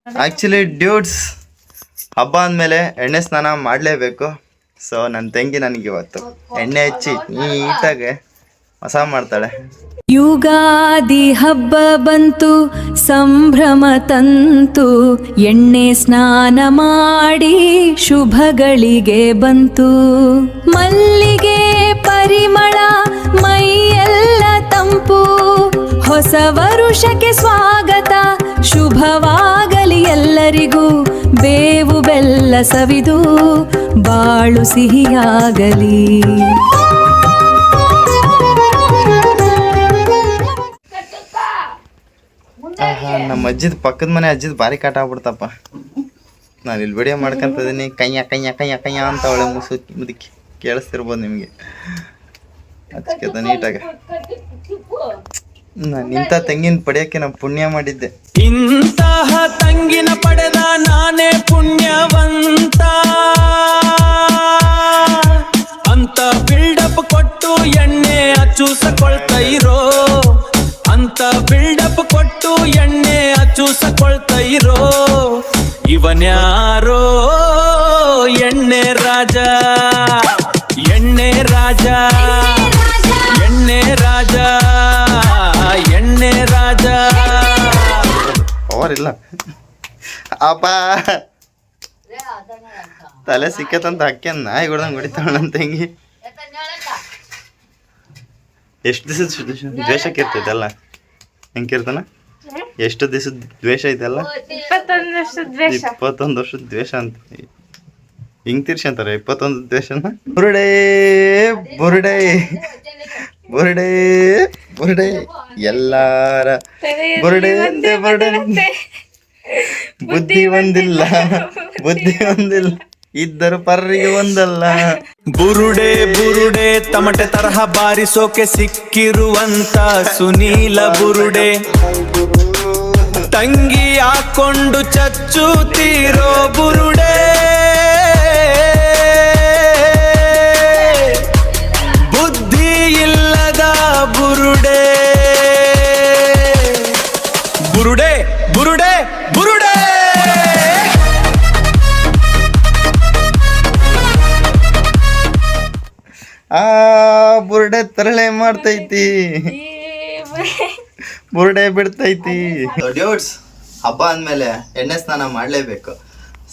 Actually ಡ್ಯೂಡ್ಸ್ ಹಬ್ಬ ಅಂದಮೇಲೆ ಎಣ್ಣೆ ಸ್ನಾನ ಮಾಡಲೇಬೇಕು. ಸೊ ನನ್ನ ತಂಗಿ ನನಗೆ ಇವತ್ತು ಎಣ್ಣೆ ಹಚ್ಚಿ ನೀಟಾಗೆ ಮಸಾಜ್ ಮಾಡ್ತಾಳೆ. ಯುಗಾದಿ ಹಬ್ಬ ಬಂತು, ಸಂಭ್ರಮ ತಂತು, ಎಣ್ಣೆ ಸ್ನಾನ ಮಾಡಿ ಶುಭಗಳಿಗೆ ಬಂತು. ಮಲ್ಲಿಗೆ ಪರಿಮಳ ಮೈಯೆಲ್ಲ ತಂಪು, ಹೊಸ ವರುಷಕ್ಕೆ ಸ್ವಾಗತ, ಶುಭವಾಗಲಿ ಎಲ್ಲರಿಗೂ. ಬೇವು ಬೆಲ್ಲ ಸವಿದು ಬಾಳು ಸಿಹಿಯಾಗಲಿ. ನಮ್ಮ ಅಜ್ಜಿದ ಪಕ್ಕದ ಮನೆ ಅಜ್ಜಿದ ಭಾರಿ ಕಾಟ ಆಗ್ಬಿಡ್ತಪ್ಪ. ನಾನು ಇಲ್ಲಿ ವಿಡಿಯೋ ಮಾಡ್ಕೊಂತಿದ್ದೀನಿ, ಕೈಯ ಕೈಯ ಕೈಯ ಕೈಯ ಅಂತ ಅವಳೆ ಮುದುಕಿ ಕೇಳಿಸ್ತಿರ್ಬೋದು ನಿಮಗೆ. ಹಚ್ಕದ ನೀಟಾಗ ನಾನು ಇಂಥ ತಂಗಿನ ಪಡೆಯೋಕ್ಕೆ ನಾನು ಪುಣ್ಯ ಮಾಡಿದ್ದೆ. ಇಂತಹ ತಂಗಿನ ಪಡೆದ ನಾನೇ ಪುಣ್ಯವಂತ ಅಂತ ಬಿಲ್ಡಪ್ ಕೊಟ್ಟು ಎಣ್ಣೆ ಹಚ್ಚೂಸಕೊಳ್ತಾ ಇರೋ, ಅಂತ ಬಿಲ್ಡಪ್ ಕೊಟ್ಟು ಎಣ್ಣೆ ಹಚ್ಚೂಸಕೊಳ್ತಾ ಇರೋ. ಇವನ್ಯಾರೋ ಎಣ್ಣೆ ರಾಜ, ಎಣ್ಣೆ ರಾಜ, ಎಣ್ಣೆ ರಾಜ, ಎಣ್ಣೆ ರಾಜ. ಅವರಿಲ್ಲ ಅಪ್ಪ ತಲೆ ಸಿಕ್ಕತ್ತಂತ ಅಕ್ಕಿ ನಾಯಿ ಹೊಡ್ದಂಗೆ ಹೊಡಿತಾಳ ನನ್ನ ತಂಗಿ. ಎಷ್ಟು ದಿವಸದ ದ್ವೇಷಕ್ಕೆ ಇರ್ತೈತಲ್ಲ, ಹೆಂಗಿರ್ತಾನ? ಎಷ್ಟು ದಿವಸದ ದ್ವೇಷ ಐತಲ್ಲ? 21 ವರ್ಷದ ದ್ವೇಷ ಅಂತ ಹಿಂಗ್ ತೀರ್ಸಿ ಅಂತಾರೆ. 21 ದ್ವೇಷನ ಬುರುಡೆ ಬುರುಡೆ ಬುರುಡೆ ಬುರುಡೆ ಎಲ್ಲಾರ ಬುರುಡೆ ಒಂದೇ ಬುರುಡೆ. ಬುದ್ಧಿ ಒಂದಿಲ್ಲ, ಬುದ್ಧಿ ಒಂದಿಲ್ಲ, ಇದ್ದರು ಪರ್ರಿಗೆ ಒಂದಲ್ಲ. ಬುರುಡೆ ಬುರುಡೆ ತಮಟೆ ತರಹ ಬಾರಿಸೋಕೆ ಸಿಕ್ಕಿರುವಂತ ಸುನೀಲ ಬುರುಡೆ, ತಂಗಿ ಹಾಕೊಂಡು ಚಚ್ಚುತ್ತೀರೋ ಬುರುಡೆ. ಬುದ್ಧಿ ಇಲ್ಲದ ಬುರುಡೆ, ಬುರುಡೆ ಬುರುಡೆ ಬುರುಡೆ. ಆ ಬುರುಡೆ ತರಳೆ ಮಾಡ್ತೈತಿ, ಬುರುಡೆ ಬಿಡ್ತೈತಿ. ಡ್ಯೂಡ್ಸ್ ಹಬ್ಬ ಅಂದಮೇಲೆ ಎಣ್ಣೆ ಸ್ನಾನ ಮಾಡಲೇಬೇಕು.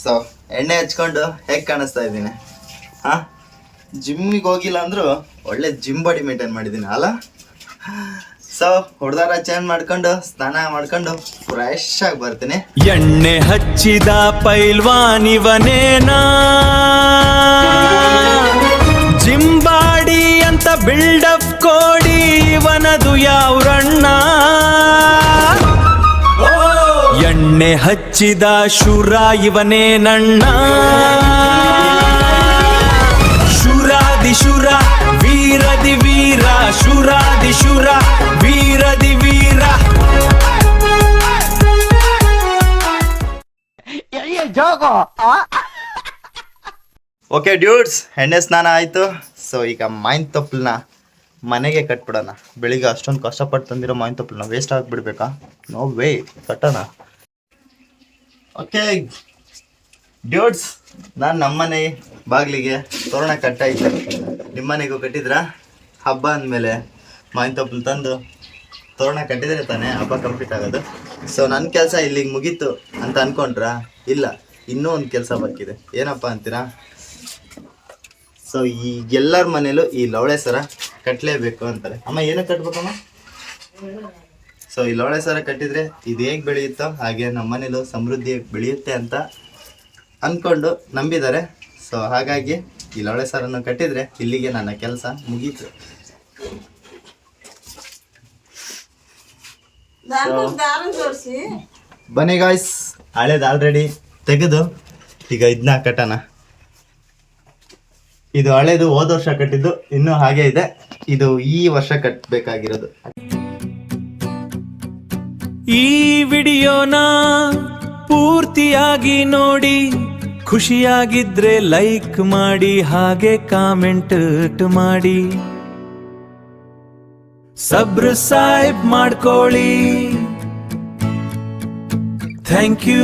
ಸೊ ಎಣ್ಣೆ ಹಚ್ಕೊಂಡು ಹೇಗೆ ಕಾಣಿಸ್ತಾ ಇದ್ದೀನಿ? ಹಾಂ, ಜಿಮ್ಮಿಗೆ ಹೋಗಿಲ್ಲ ಅಂದರೂ ಒಳ್ಳೆ ಜಿಮ್ ಬಾಡಿ ಮೇಂಟೈನ್ ಮಾಡಿದ್ದೀನಿ ಅಲ್ಲ. ಸೊ ಹೊಡೆದಾರ ಚೇಂಜ್ ಮಾಡ್ಕೊಂಡು ಸ್ನಾನ ಮಾಡ್ಕೊಂಡು ಫ್ರೆಶ್ ಆಗಿ ಬರ್ತೀನಿ. ಎಣ್ಣೆ ಹಚ್ಚಿದ ಪೈಲ್ವಾನಿವನೇನಾ, ಜಿಂಬಾಡಿ ಅಂತ ಬಿಲ್ಡಪ್ ಕೋಡಿ ಇವನದು ಯಾವ್ರಣ್ಣ. ಎಣ್ಣೆ ಹಚ್ಚಿದ ಶೂರ ಇವನೇನಣ್ಣ, ಶೂರಾದಿ ಶೂರ ವೀರದಿ ವೀರ, ಶೂರಾದಿ ಶೂರ ವೀರದಿ ವೀರ. ಓಕೆ ಡ್ಯೂಡ್ಸ್, ಎಣ್ಣೆ ಸ್ನಾನ ಆಯಿತು. ಸೊ ಈಗ ಮಾವಿನ ತೊಪ್ಪಲನ್ನ ಮನೆಗೆ ಕಟ್ಬಿಡೋಣ. ಬೆಳಿಗ್ಗೆ ಅಷ್ಟೊಂದು ಕಷ್ಟಪಟ್ಟು ತಂದಿರೋ ಮಾವಿನ ತೊಪ್ಪಲನ್ನ ವೇಸ್ಟ್ ಆಗಿಬಿಡ್ಬೇಕಾ? ನೋ ವೇ, ಕಟ್ಟೋಣ. ಓಕೆ ಡ್ಯೂಡ್ಸ್, ನಾನು ನಮ್ಮನೆ ಬಾಗಿಲಿಗೆ ತೋರಣ ಕಟ್ಟಾಯ್ತು. ನಿಮ್ಮನೆಗೂ ಕಟ್ಟಿದ್ರಾ? ಹಬ್ಬ ಅಂದಮೇಲೆ ಮಾವಿನ ತೊಪ್ಪಲು ತಂದು ತೋರಣ ಕಟ್ಟಿದರೆ ತಾನೇ ಹಬ್ಬ ಕಂಪ್ಲೀಟ್ ಆಗೋದು. ಸೊ ನನ್ನ ಕೆಲಸ ಇಲ್ಲಿಗೆ ಮುಗೀತು ಅಂತ ಅಂದ್ಕೊಂಡ್ರಾ? ಇಲ್ಲ, ಇನ್ನೂ ಒಂದು ಕೆಲಸ ಬಾಕಿದೆ. ಏನಪ್ಪ ಅಂತೀರಾ? ಸೊ ಈ ಎಲ್ಲರ ಮನೇಲೂ ಈ ಲವಳೆ ಸರ ಕಟ್ಟಲೇಬೇಕು ಅಂತಾರೆ. ಅಮ್ಮ ಏನಕ್ಕೆ ಕಟ್ಬೇಕಮ್ಮ? ಸೊ ಈ ಲವಳೆ ಸರ ಕಟ್ಟಿದರೆ ಇದು ಹೇಗೆ ಬೆಳೆಯುತ್ತೋ ಹಾಗೆ ನಮ್ಮ ಮನೇಲೂ ಸಮೃದ್ಧಿ ಬೆಳೆಯುತ್ತೆ ಅಂತ ಅಂದ್ಕೊಂಡು ನಂಬಿದ್ದಾರೆ. ಸೊ ಹಾಗಾಗಿ ಈ ಲವಳೆ ಸರನ್ನು ಕಟ್ಟಿದರೆ ಇಲ್ಲಿಗೆ ನನ್ನ ಕೆಲಸ ಮುಗೀತು. ಬನ್ನಿ ಗಾಯ್ಸ್, ಹಳೇದು ಆಲ್ರೆಡಿ ತೆಗೆದು ಈಗ ಇದನ್ನ ಕಟ್ಟೋಣ. ಇದು ಹಳೇದು ಹೋದ ವರ್ಷ ಕಟ್ಟಿದ್ದು ಇನ್ನೂ ಹಾಗೆ ಇದೆ. ಇದು ಈ ವರ್ಷ ಕಟ್ಟಬೇಕಾಗಿರೋದು. ಈ ವಿಡಿಯೋನ ಪೂರ್ತಿಯಾಗಿ ನೋಡಿ, ಖುಷಿಯಾಗಿದ್ರೆ ಲೈಕ್ ಮಾಡಿ, ಹಾಗೆ ಕಾಮೆಂಟ್ ಮಾಡಿ, ಸಬ್ಸ್ಕ್ರೈಬ್ ಮಾಡ್ಕೊಳ್ಳಿ. Thank you